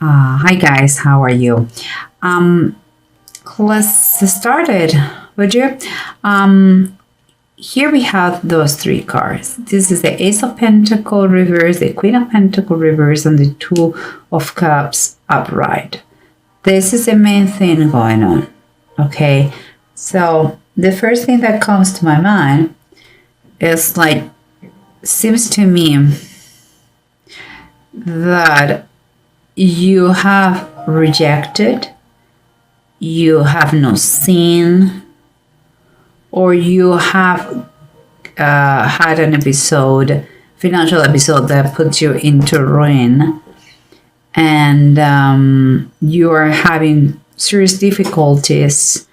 Hi guys, how are you? Um, let's start it, would you? Here we have those three cards. This is the Ace of Pentacle reverse, the Queen of Pentacle reverse, and the Two of Cups upright. This is the main thing going on. Okay, so the first thing that comes to my mind is seems to me that you have rejected, you have not seen, or you have had an financial episode that put you into ruin, and you are having serious difficulties,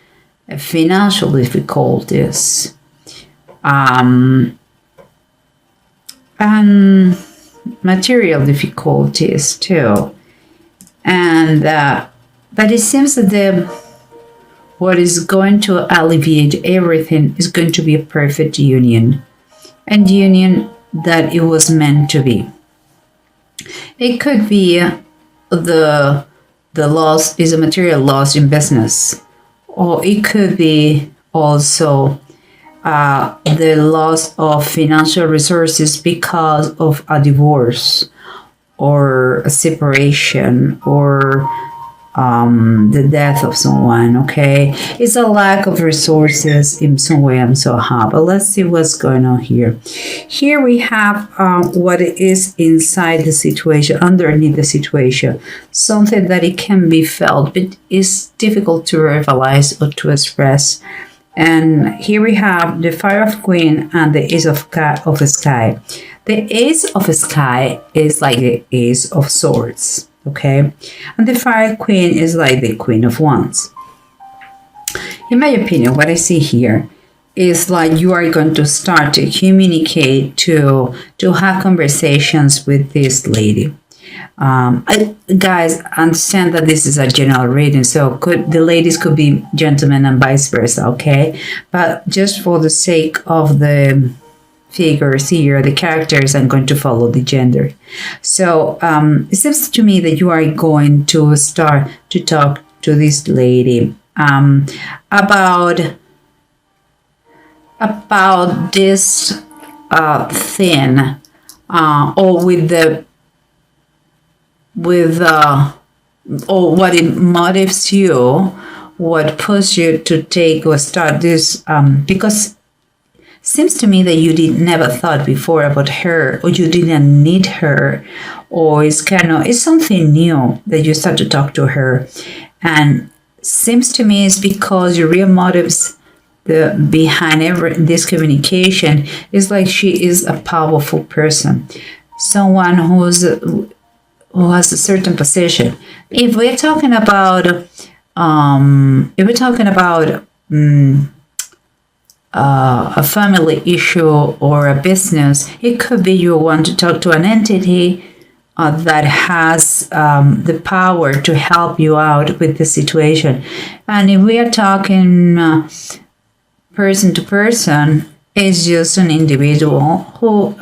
financial difficulties, and material difficulties too. And but it seems that what is going to alleviate everything is going to be a perfect union, and union that it was meant to be. It could be the loss is a material loss in business, or it could be also the loss of financial resources because of a divorce or a separation or the death of someone. Okay, it's a lack of resources in some way and somehow. But let's see what's going on here. Here we have what is inside the situation, underneath the situation, something that it can be felt, but is difficult to verbalize or to express. And here we have the Fire of Queen and the Ace of Sky. The Ace of Sky is like the Ace of Swords, okay? And the Fire Queen is like the Queen of Wands. In my opinion, what I see here is like you are going to start to communicate, to have conversations with this lady. Guys, understand that this is a general reading, so the ladies could be gentlemen and vice versa, okay? But just for the sake of the figures here, the characters, I'm going to follow the gender. So it seems to me that you are going to start to talk to this lady about this thing, or or what it motivates you, what pushes you to take or start this, because seems to me that you never thought before about her, or you didn't need her, or it's something new that you start to talk to her. And seems to me it's because your real motives behind this communication is like she is a powerful person, someone who has a certain position. If we're talking about a family issue or a business, it could be you want to talk to an entity that has the power to help you out with the situation. And if we are talking person to person, it's just an individual who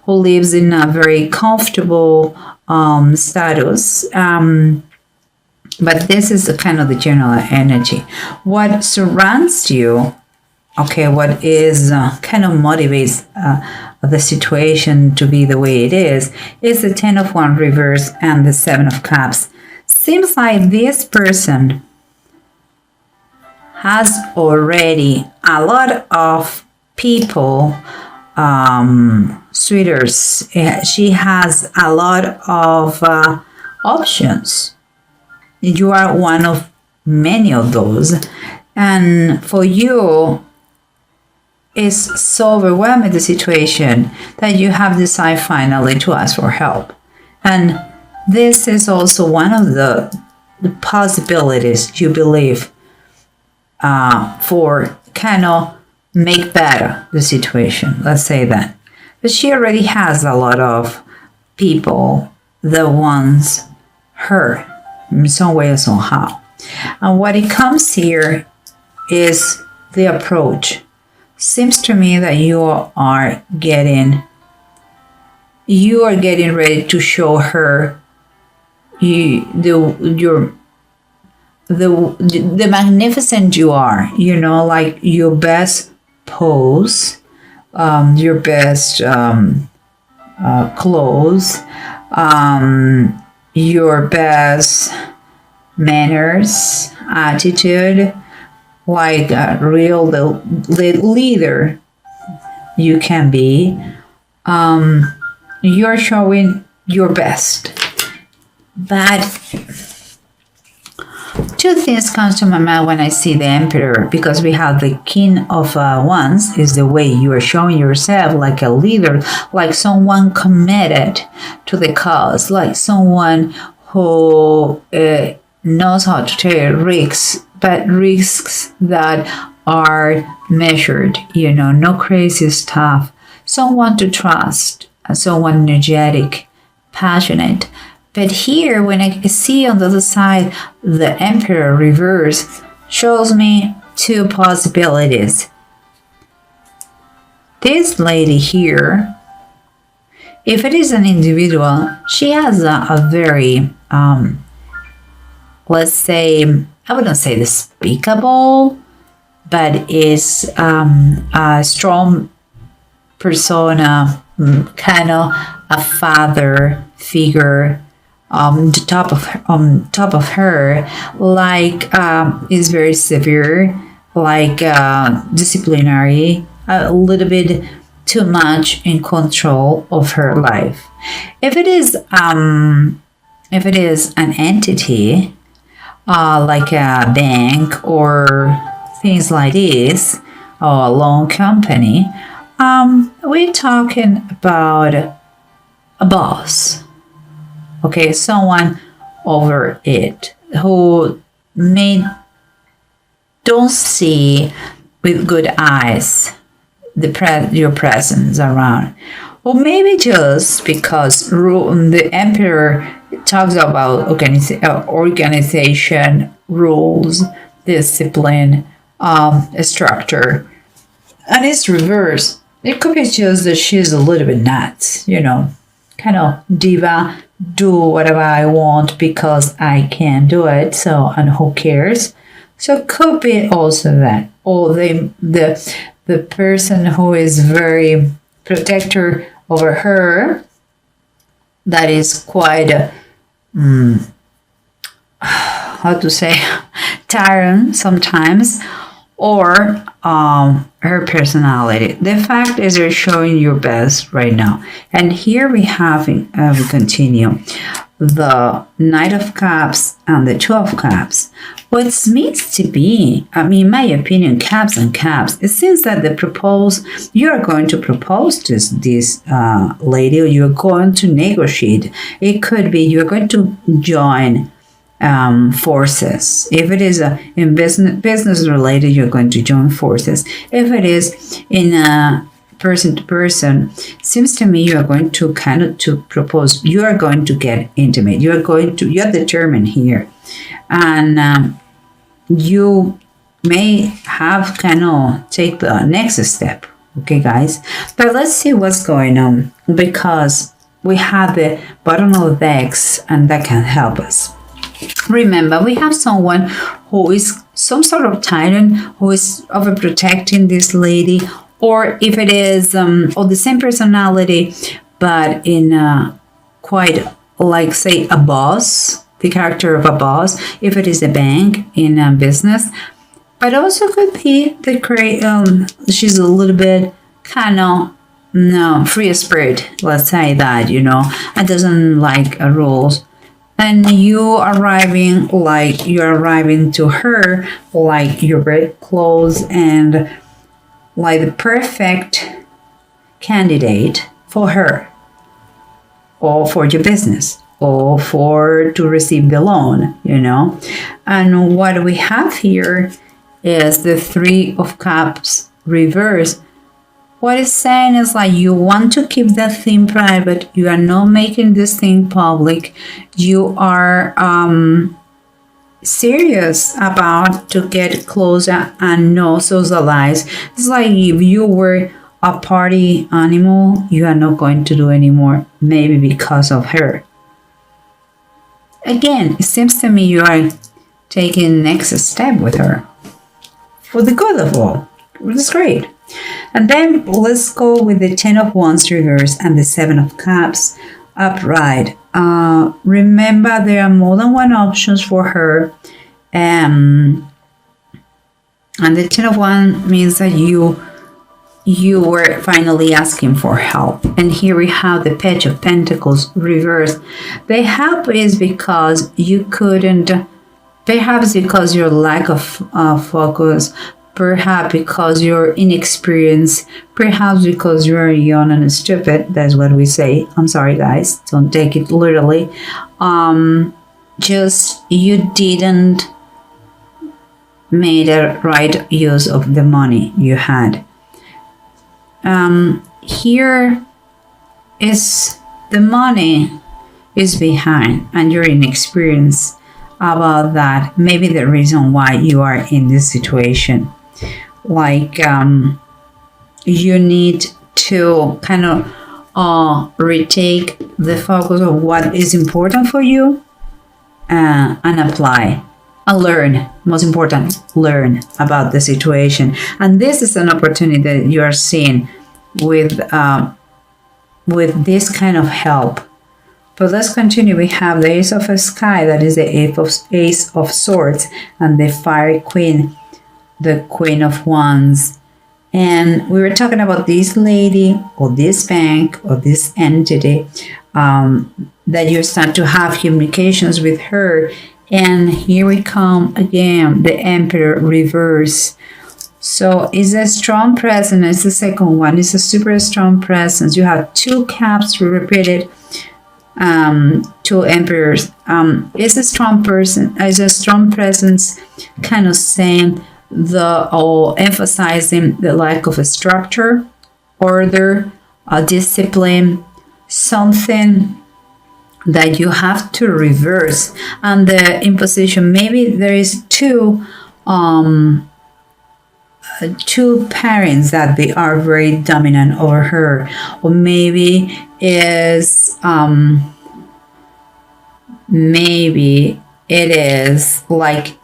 lives in a very comfortable status. But this is the kind of the general energy. What surrounds you, okay, what is kind of motivates the situation to be the way it is the Ten of Wands reverse and the Seven of Cups. Seems like this person has already a lot of people, suitors. She has a lot of options. You are one of many of those. And for you, it's so overwhelming the situation that you have decided finally to ask for help. And this is also one of the possibilities you believe for kind of make better the situation, let's say that. But she already has a lot of people that wants her in some way or somehow. And what it comes here is the approach. Seems to me that you are getting ready to show her the magnificent you are, like your best pose, your best clothes, your best manners, attitude, like a real leader you can be. You're showing your best. But two things comes to my mind when I see the Emperor, because we have the King of Wands is the way you are showing yourself, like a leader, like someone committed to the cause, like someone who knows how to take risks, but risks that are measured, no crazy stuff. Someone to trust, someone energetic, passionate. But here, when I see on the other side, the Emperor reverse shows me two possibilities. This lady here, if it is an individual, she has a very, let's say, I wouldn't say despicable, but is a strong persona, kind of a father figure. Top of her, like is very severe, like disciplinary, a little bit too much in control of her life. If it is an entity, like a bank or things like this, or a loan company, we're talking about a boss. Okay, someone over it who don't see with good eyes your presence around, or maybe just because the Emperor talks about organization, rules, discipline, structure, and it's reverse. It could be just that she's a little bit nuts, kind of diva. Do whatever I want because I can do it. So, and who cares? So it could be also that, or the person who is very protector over her, that is quite how to say, tyrant sometimes, or her personality. The fact is you're showing your best right now. And here we continue the Knight of Cups and the Two of Cups. What means to be, in my opinion, Cups and Cups, it seems that you are going to propose to this lady, or you're going to negotiate. It could be you're going to join forces. If it is in business related, you're going to join forces. If it is in person to person, seems to me you are going to to propose. You are going to get intimate. You're determined here, and you may have take the next step. Okay, guys, but let's see what's going on, because we have the bottom of the decks, and that can help us. Remember, we have someone who is some sort of tyrant, who is overprotecting this lady, or if it is of the same personality, but in quite like, say, a boss, the character of a boss, if it is a bank in a business. But also could be she's a little bit free spirit, let's say that, and doesn't like rules. And you're arriving to her like your red clothes and like the perfect candidate for her, or for your business, or to receive the loan, And what we have here is the Three of Cups reverse. What it's saying is like you want to keep that thing private. You are not making this thing public. You are serious about to get closer and not socialize. It's like if you were a party animal, you are not going to do anymore, maybe because of her. again, it seems to me you are taking next step with her for the good of all. That's great. And then let's go with the 10 of Wands reverse and the 7 of Cups upright. Remember, there are more than one options for her. And the 10 of Wands means that you were finally asking for help. And here we have the Page of Pentacles reversed. The help is because you couldn't, perhaps because your lack of focus, perhaps because you're inexperienced, perhaps because you're young and stupid. That's what we say. I'm sorry, guys. Don't take it literally. Just you didn't made a right use of the money you had. Here is the money is behind and you're inexperienced about that. Maybe the reason why you are in this situation. Like you need to kind of retake the focus of what is important for you and apply and learn. Most important, learn about the situation. And this is an opportunity that you are seeing with this kind of help. But let's continue. We have the Ace of Sky, that is the Ace of Swords, and the Fire Queen, the Queen of Wands. And we were talking about this lady or this bank or this entity that you start to have communications with her. And here we come again, the Emperor reverse. So it's a strong presence. It's the second one. It's a super strong presence. You have 2 Cups repeated, 2 Emperors. It's a strong person. It's a strong presence, kind of saying or emphasizing the lack of a structure, order, discipline, something that you have to reverse. And the imposition, maybe there is two parents that they are very dominant over her, or maybe maybe it is like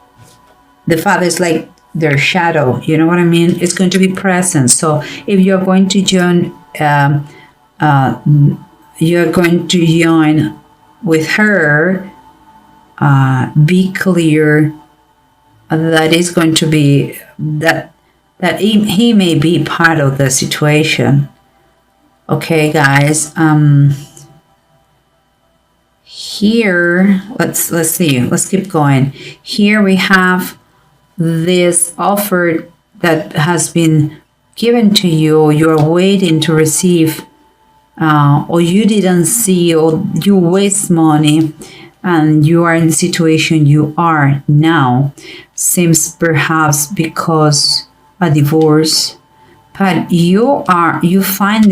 the father is like their shadow, you know what I mean? It's going to be present. So if you're going to join with her, be clear that it's going to be that he may be part of the situation. Okay, guys. Here, let's see. Let's keep going. Here we have this offer that has been given to you. You're waiting to receive, or you didn't see, or you waste money, and you are in the situation you are now. Seems perhaps because a divorce, but you find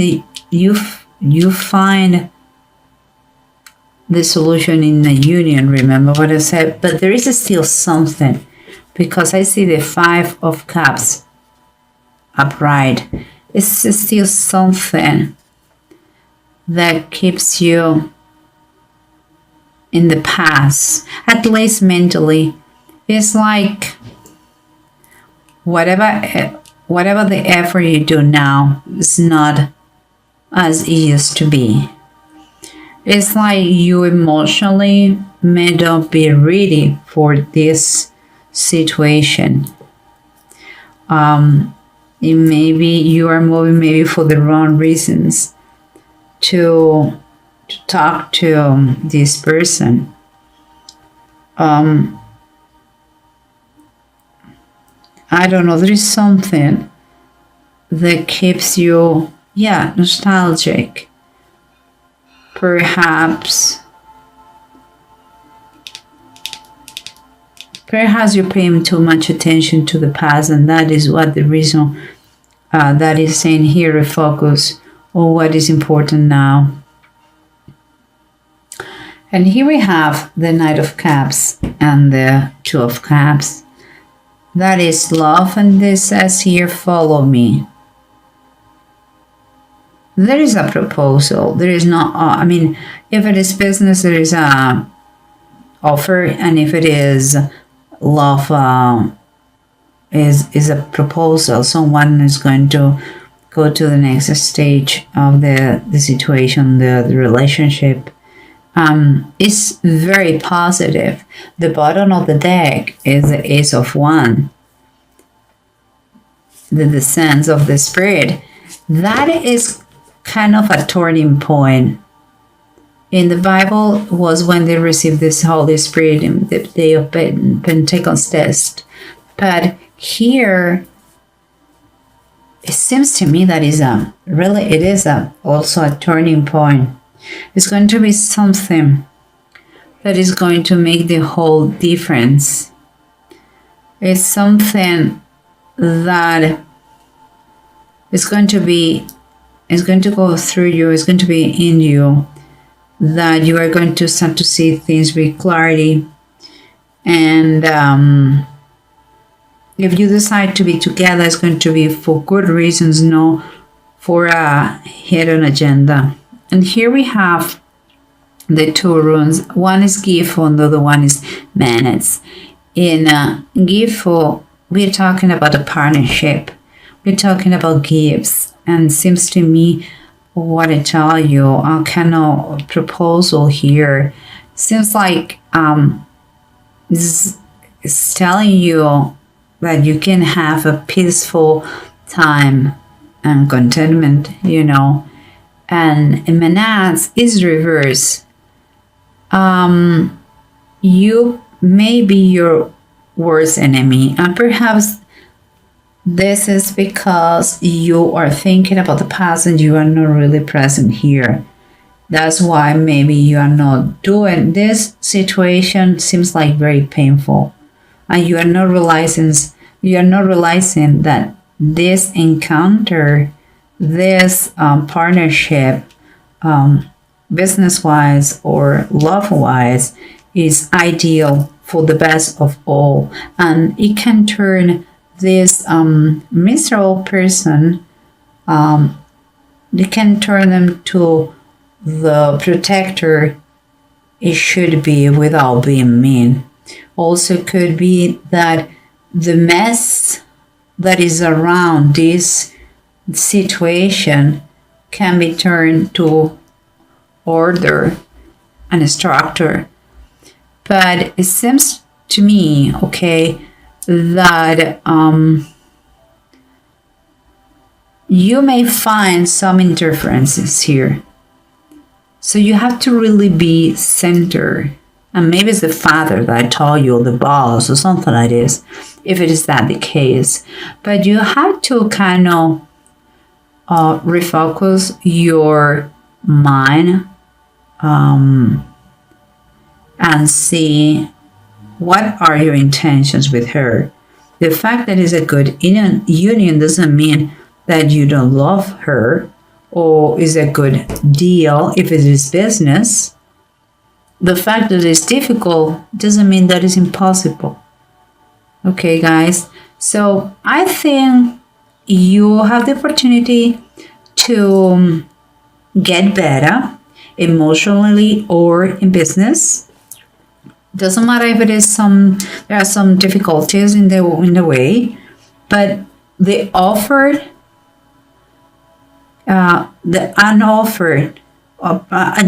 the solution in the union. Remember what I said? But there is still something, because I see the 5 of Cups upright. It's still something that keeps you in the past, at least mentally. It's like whatever the effort you do now is not as it used to be. It's like you emotionally may not be ready for this situation. Maybe you are moving maybe for the wrong reasons to talk to this person. I don't know, there is something that keeps you, nostalgic. Perhaps you're paying too much attention to the past, and that is what the reason that is saying here, refocus on what is important now. And here we have the Knight of Cups and the 2 of Cups. That is love, and this says here, follow me. There is a proposal. There is not, if it is business, there is a offer, and if it is love, is a proposal, someone is going to go to the next stage of the situation, the relationship, is very positive. The bottom of the deck is the Ace of Wands, the descent of the Spirit. That is kind of a turning point. In the Bible was when they received this Holy Spirit in the day of Pentecost. But here, it seems to me that it is also a turning point. It's going to be something that is going to make the whole difference. It's something that is going to go through you, it's going to be in you, that you are going to start to see things with clarity. And if you decide to be together, it's going to be for good reasons, no for a hidden agenda. And here we have the two runes. One is Gifu and the other one is Manets. In Gifu, we're talking about a partnership. We're talking about gifts. And it seems to me, what I tell you, a kind of proposal here seems like it's telling you that you can have a peaceful time and contentment, And in Manats is reverse. You may be your worst enemy, and perhaps this is because you are thinking about the past and you are not really present here. That's why maybe you are not doing this. Situation seems like very painful, and you are not realizing that this encounter, this partnership, business-wise or love-wise, is ideal for the best of all, and it can turn this miserable person, it can turn them to the protector it should be without being mean. Also could be that the mess that is around this situation can be turned to order and structure. But it seems to me, that you may find some interferences here. So you have to really be centered. And maybe it's the father that I told you, or the boss, or something like this, if it is that the case. But you have to kind of refocus your mind and see what are your intentions with her. The fact that it's a good union doesn't mean that you don't love her or is a good deal if it is business. The fact that it's difficult doesn't mean that it's impossible. Okay, guys. So I think you have the opportunity to get better emotionally or in business. Doesn't matter if it is there are some difficulties in the way, but the offered, the unoffered,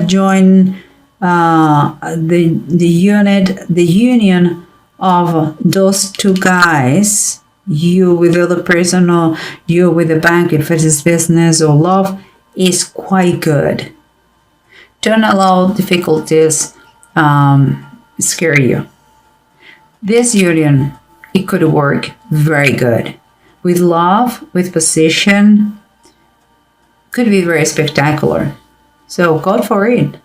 join the union of those two guys, you with the other person or you with the bank, if it is business or love, is quite good. Don't allow difficulties scare you. This union, it could work very good. With love, with position, could be very spectacular. So go for it.